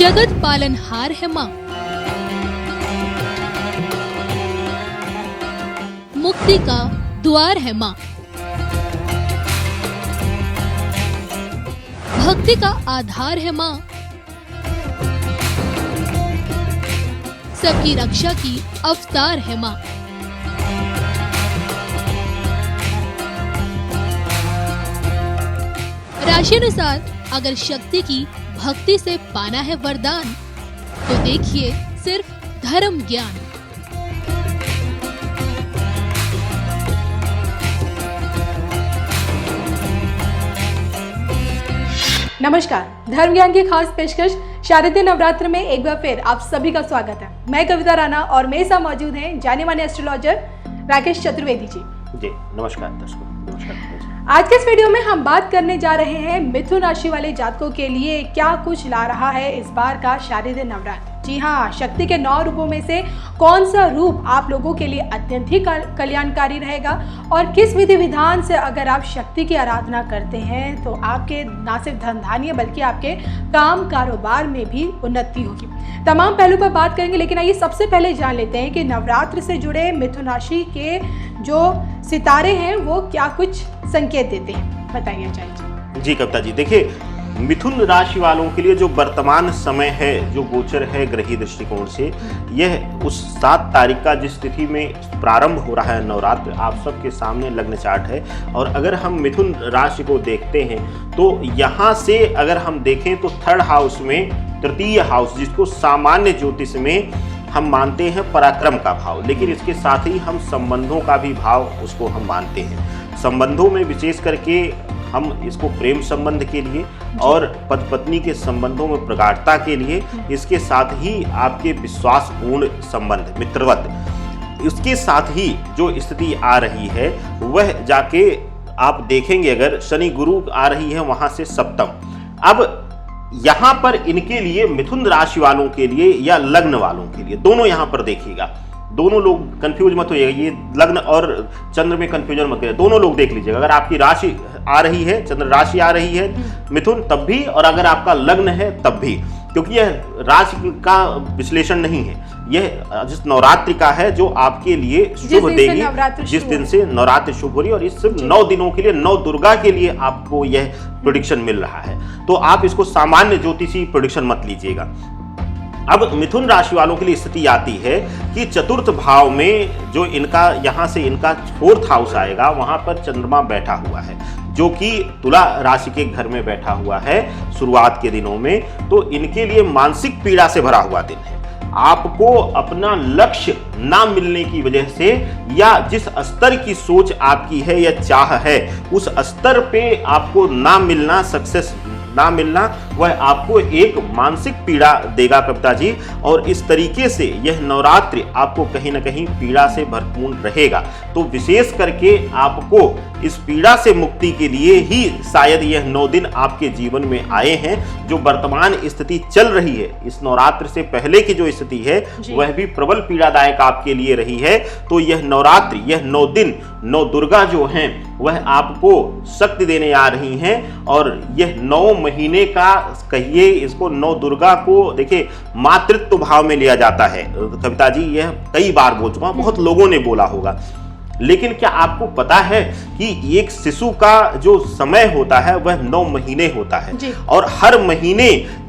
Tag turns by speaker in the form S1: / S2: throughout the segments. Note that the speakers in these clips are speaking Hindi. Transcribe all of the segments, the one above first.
S1: जगत पालनहार है माँ, मुक्ति का द्वार है माँ, भक्ति का आधार है माँ, सबकी रक्षा की अवतार है माँ। राशि अनुसार अगर शक्ति की भक्ति से पाना है वरदान तो देखिए सिर्फ धर्म ज्ञान।
S2: नमस्कार, धर्म ज्ञान की खास पेशकश शारदीय नवरात्र में एक बार फिर आप सभी का स्वागत है। मैं कविता राणा और मेरे साथ मौजूद हैं जाने माने एस्ट्रोलॉजर राकेश चतुर्वेदी जी।
S3: नमस्कार दर्शकों।
S2: आज के इस वीडियो में हम बात करने जा रहे हैं मिथुन राशि वाले जातकों के लिए क्या कुछ ला रहा है इस बार का शारदीय नवरात्र। जी हाँ, शक्ति के 9 रूपों में से कौन सा रूप आप लोगों के लिए अत्यंत ही कल्याणकारी रहेगा और किस विधि विधान से अगर आप शक्ति की आराधना करते हैं तो आपके न सिर्फ धन धान्य बल्कि आपके काम कारोबार में भी उन्नति होगी। तमाम पहलू पर बात करेंगे, लेकिन आइए सबसे पहले जान लेते हैं कि नवरात्र से जुड़े मिथुन राशि के जो सितारे हैं वो क्या कुछ संकेत देते हैं, बताइए चाहिए।
S3: जी कविता जी, देखिए मिथुन राशि वालों के लिए जो वर्तमान समय है, जो गोचर है ग्रही दृष्टिकोण से, यह उस 7 तारीख का जिस तिथि में प्रारंभ हो रहा है नवरात्र, आप सबके सामने लग्न चार्ट है। और अगर हम मिथुन राशि को देखते हैं तो यहाँ से अगर हम देखें तो 3rd हाउस में, तृतीय हाउस, जिसको सामान्य ज्योतिष में हम मानते हैं पराक्रम का भाव, लेकिन इसके साथ ही हम संबंधों का भी भाव उसको हम मानते हैं। संबंधों में विशेष करके हम इसको प्रेम संबंध के लिए और पति पत्नी के संबंधों में प्रगाढ़ता के लिए, इसके साथ ही आपके विश्वासपूर्ण संबंध मित्रवत, इसके साथ ही जो स्थिति आ रही है वह जाके आप देखेंगे अगर शनि गुरु आ रही है वहां से सप्तम। अब यहाँ पर इनके लिए मिथुन राशि वालों के लिए या लग्न वालों के लिए, दोनों यहाँ पर देखिएगा, दोनों लोग कंफ्यूज मत होइएगा, ये लग्न और चंद्र में कंफ्यूजन मत करिए, दोनों लोग देख लीजिएगा। अगर आपकी राशि आ रही है, चंद्र राशि आ रही है मिथुन, तब भी, और अगर आपका लग्न है तब भी, क्योंकि यह राशि का विश्लेषण नहीं है, यह जिस नवरात्रि का है जो आपके लिए शुभ देगी, जिस दिन से नवरात्रि शुभ हो रही है, और इस सिर्फ 9 दिनों के लिए, 9 दुर्गा के लिए आपको यह प्रेडिक्शन मिल रहा है। तो आप इसको सामान्य ज्योतिषी प्रेडिक्शन मत लीजिएगा। अब मिथुन राशि वालों के लिए स्थिति आती है कि 4th भाव में जो इनका, यहाँ से इनका 4th हाउस आएगा, वहां पर चंद्रमा बैठा हुआ है, जो कि तुला राशि के घर में बैठा हुआ है शुरुआत के दिनों में। तो इनके लिए मानसिक पीड़ा से भरा हुआ दिन है। आपको अपना लक्ष्य ना मिलने की वजह से, या जिस स्तर की सोच आपकी है या चाह है, उस स्तर पे आपको ना मिलना, सक्सेस ना मिलना, वह आपको एक मानसिक पीड़ा देगा कविता जी। और इस तरीके से यह नवरात्रि आपको कहीं ना कहीं पीड़ा से भरपूर रहेगा। तो विशेष करके आपको इस पीड़ा से मुक्ति के लिए ही शायद यह 9 दिन आपके जीवन में आए हैं। जो वर्तमान स्थिति चल रही है, इस नवरात्र से पहले की जो स्थिति है वह भी प्रबल पीड़ादायक आपके लिए रही है। तो यह नवरात्रि, यह 9 दिन, 9 दुर्गा जो हैं वह आपको शक्ति देने आ रही हैं। और यह 9 महीने का, कहिए इसको, 9 दुर्गा को देखिए मातृत्व भाव में लिया जाता है कविता जी। यह कई बार बोल चुका हूं, बहुत लोगों ने बोला होगा, लेकिन क्या आपको पता है कि एक शिशु का जो समय होता है वह 9 महीने होता है, और हर महीने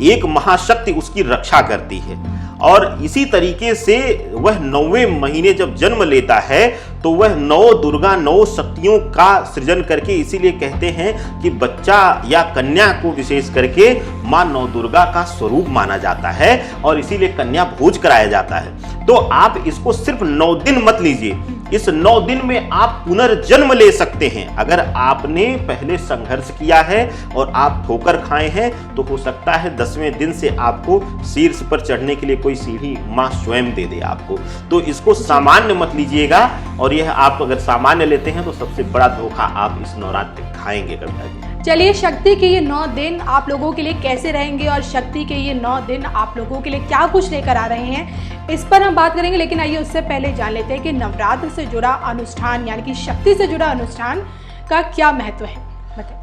S3: एक महाशक्ति उसकी रक्षा करती है। और इसी तरीके से वह 9वें महीने जब जन्म लेता है तो वह 9 दुर्गा, 9 शक्तियों का सृजन करके, इसीलिए कहते हैं कि बच्चा या कन्या को विशेष करके मां 9 दुर्गा का स्वरूप माना जाता है, और इसीलिए कन्या भोज कराया जाता है। तो आप इसको सिर्फ 9 दिन मत लीजिए, इस 9 दिन में आप पुनर्जन्म ले सकते हैं। अगर आपने पहले संघर्ष किया है और आप ठोकर खाए हैं तो हो सकता है 10वें दिन से आपको शीर्ष पर चढ़ने के लिए कोई सीढ़ी मां स्वयं दे दे आपको। तो इसको सामान्य मत लीजिएगा, और यह आप अगर सामान्य लेते हैं तो सबसे बड़ा धोखा आप इस नवरात्रि खाएंगे कविता जी।
S2: चलिए, शक्ति के ये 9 दिन आप लोगों के लिए कैसे रहेंगे और शक्ति के ये 9 दिन आप लोगों के लिए क्या कुछ लेकर आ रहे हैं, इस पर हम बात करेंगे। लेकिन आइए उससे पहले जान लेते हैं कि नवरात्र से जुड़ा अनुष्ठान, यानी कि शक्ति से जुड़ा अनुष्ठान का क्या महत्व है।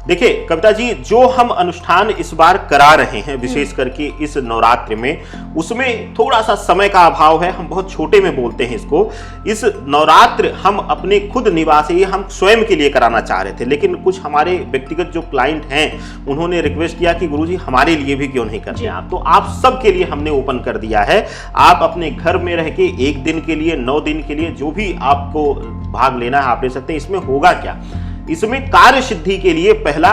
S3: देखिए कविता जी, जो हम अनुष्ठान इस बार करा रहे हैं विशेष करके इस नवरात्र में, उसमें थोड़ा सा समय का अभाव है। हम बहुत छोटे में बोलते हैं इसको। इस नवरात्र हम अपने खुद निवास ये हम स्वयं के लिए कराना चाह रहे थे, लेकिन कुछ हमारे व्यक्तिगत जो क्लाइंट हैं उन्होंने रिक्वेस्ट किया कि गुरुजी हमारे लिए भी क्यों नहीं करते आप। तो आप सबके लिए हमने ओपन कर दिया है। आप अपने घर में रह के 1 दिन के लिए, 9 दिन के लिए जो भी आपको भाग लेना है आप ले सकते हैं। इसमें होगा क्या, इसमें कार्य सिद्धि के लिए पहला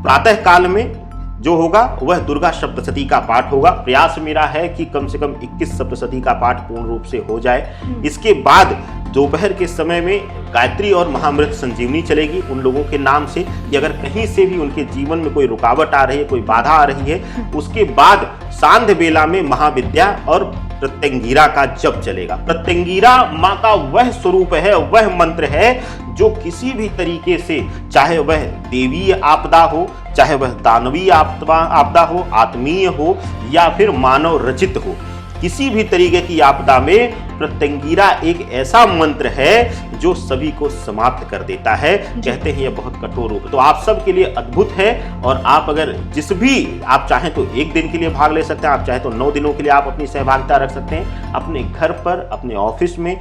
S3: प्रातः काल में जो होगा वह दुर्गा सप्तशती का पाठ होगा। प्रयास मेरा है कि कम से कम 21 सप्तशती का पाठ पूर्ण रूप से हो जाए। इसके बाद दोपहर के समय में गायत्री और महामृत संजीवनी चलेगी उन लोगों के नाम से कि अगर कहीं से भी उनके जीवन में कोई रुकावट आ रही है, कोई बाधा आ रही है, उसके बाद सांध्य बेला में महाविद्या और प्रत्यंगिरा का जप चलेगा। प्रत्यंगिरा माँ का वह स्वरूप है, वह मंत्र है जो किसी भी तरीके से, चाहे वह देवीय आपदा हो, चाहे वह दानवीय आपदा हो, आत्मीय हो या फिर मानव रचित हो, किसी भी तरीके की आपदा में प्रत्यंगिरा एक ऐसा मंत्र है जो सभी को समाप्त कर देता है। कहते हैं यह बहुत कठोर रूप। तो आप सब के लिए अद्भुत है। और आप अगर जिस भी आप चाहें तो 1 दिन के लिए भाग ले सकते हैं, आप चाहें तो 9 दिनों के लिए आप अपनी सहभागिता रख सकते हैं। अपने घर पर, अपने ऑफिस में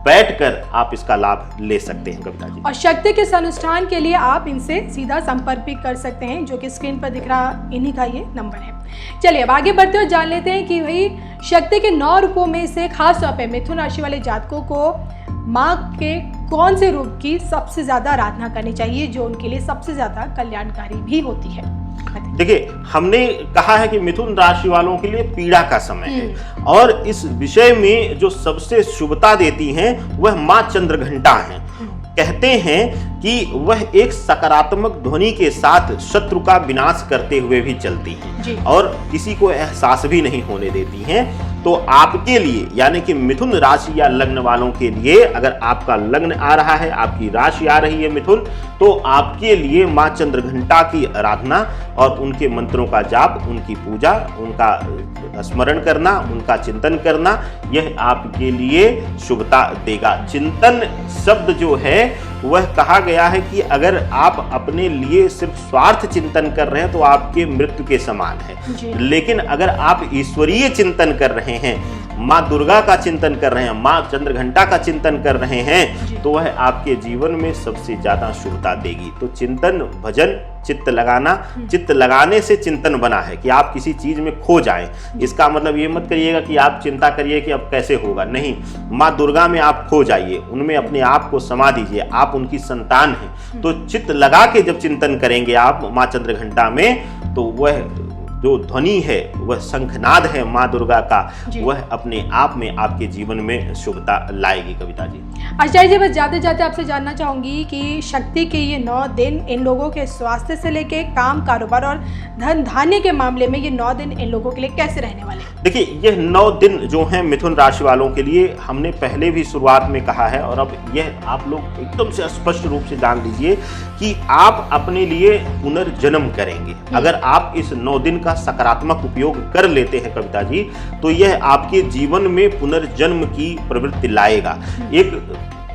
S3: बैठकर आप इसका लाभ ले सकते हैं कविता जी।
S2: और शक्ति के इस अनुष्ठान के लिए आप इनसे सीधा संपर्क भी कर सकते हैं, जो कि स्क्रीन पर दिख रहा इन्हीं का ये नंबर है। चलिए अब आगे बढ़ते हुए जान लेते हैं कि भाई शक्ति के 9 रूपों में से खास तौर पे मिथुन राशि वाले जातकों को माँ के कौन से रूप की सबसे ज्यादा आराधना करनी चाहिए, जो उनके लिए सबसे ज्यादा कल्याणकारी भी होती है।
S3: देखिए, हमने कहा है कि मिथुन राशि वालों के लिए पीड़ा का समय है और इस विषय में जो सबसे शुभता देती हैं वह माँ चंद्रघंटा हैं। कहते हैं कि वह एक सकारात्मक ध्वनि के साथ शत्रु का विनाश करते हुए भी चलती हैं और किसी को एहसास भी नहीं होने देती हैं। तो आपके लिए यानी कि मिथुन राशि या लग्न वालों के लिए, अगर आपका लग्न आ रहा है, आपकी राशि आ रही है मिथुन, तो आपके लिए माँ चंद्रघंटा की आराधना और उनके मंत्रों का जाप, उनकी पूजा, उनका स्मरण करना, उनका चिंतन करना, यह आपके लिए शुभता देगा। चिंतन शब्द जो है वह कहा गया है कि अगर आप अपने लिए सिर्फ स्वार्थ चिंतन कर रहे हैं तो आपके मृत्यु के समान है। लेकिन अगर आप ईश्वरीय चिंतन कर रहे हैं, माँ दुर्गा का चिंतन कर रहे हैं, माँ चंद्रघंटा का चिंतन कर रहे हैं, तो वह आपके जीवन में सबसे ज्यादा शुभता देगी। तो चिंतन, भजन, चित्त लगाना, चित्त लगाने से चिंतन बना है कि आप किसी चीज में खो जाएं। इसका मतलब ये मत करिएगा कि आप चिंता करिए कि अब कैसे होगा, नहीं। माँ दुर्गा में आप खो जाइए, उनमें अपने आप को समा दीजिए, आप उनकी संतान हैं। तो चित्त लगा के जब चिंतन करेंगे आप माँ चंद्रघंटा में, तो वह जो ध्वनि है, वह शंखनाद है माँ दुर्गा का, वह अपने आप में आपके जीवन में शुभता लाएगी कविता जी।
S2: आचार्य जी, बस जाते जाते आपसे जानना चाहूंगी कि शक्ति के ये 9 दिन इन लोगों के स्वास्थ्य से लेके काम, कारोबार और धन धान्य के मामले में ये 9 दिन इन लोगों के लिए कैसे रहने वाले हैं?
S3: देखिए, यह 9 दिन जो हैं मिथुन राशि वालों के लिए, हमने पहले भी शुरुआत में कहा है और अब यह आप लोग एकदम से स्पष्ट रूप से जान लीजिए कि आप अपने लिए पुनर्जन्म करेंगे। अगर आप इस 9 दिन का सकारात्मक उपयोग कर लेते हैं कविता जी, तो यह आपके जीवन में पुनर्जन्म की प्रवृत्ति लाएगा। एक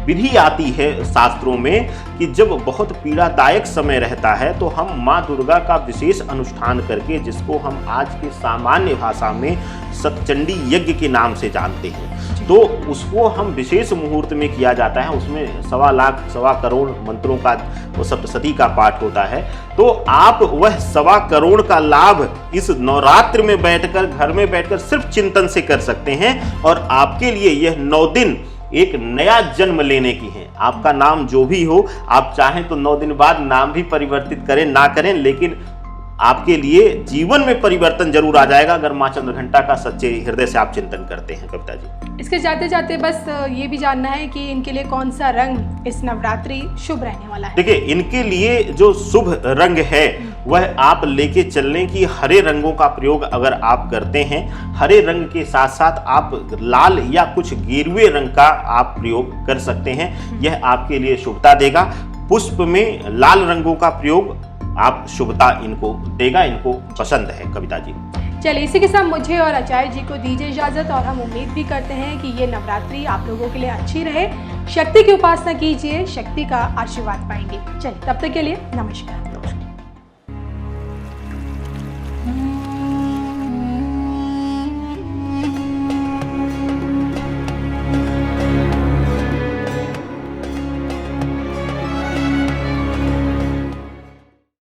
S3: विधि आती है शास्त्रों में कि जब बहुत पीड़ादायक समय रहता है तो हम माँ दुर्गा का विशेष अनुष्ठान करके, जिसको हम आज के सामान्य भाषा में सतचंडी यज्ञ के नाम से जानते हैं, तो उसको हम विशेष मुहूर्त में किया जाता है। उसमें 1.25 लाख 1.25 करोड़ मंत्रों का वो सप्तशती का पाठ होता है। तो आप वह 1.25 करोड़ का लाभ इस नवरात्र में बैठकर, घर में बैठकर सिर्फ चिंतन से कर सकते हैं। और आपके लिए यह 9 दिन एक नया जन्म लेने की है। आपका नाम जो भी हो, आप चाहें तो 9 दिन बाद नाम भी परिवर्तित करें, ना करें, लेकिन आपके लिए जीवन में परिवर्तन जरूर आ जाएगा अगर माँ चंद्रघंटा का सच्चे हृदय से आप चिंतन करते हैं कविता जी।
S2: इसके जाते जाते बस ये भी जानना है कि इनके लिए कौन सा रंग इस नवरात्रि शुभ रहने वाला है?
S3: देखिए, इनके लिए जो शुभ रंग है वह आप लेके चलने की हरे रंगों का प्रयोग अगर आप करते हैं, हरे रंग के साथ साथ आप लाल या कुछ गेरुए रंग का आप प्रयोग कर सकते हैं। यह आपके लिए शुभता देगा। पुष्प में लाल रंगों का प्रयोग आप शुभता इनको देगा, इनको पसंद है कविता जी।
S2: चलिए, इसी के साथ मुझे और आचार्य जी को दीजिए इजाजत और हम उम्मीद भी करते हैं कि ये नवरात्रि आप लोगों के लिए अच्छी रहे। शक्ति की उपासना कीजिए, शक्ति का आशीर्वाद पाएंगे। चलिए, तब तक के लिए नमस्कार।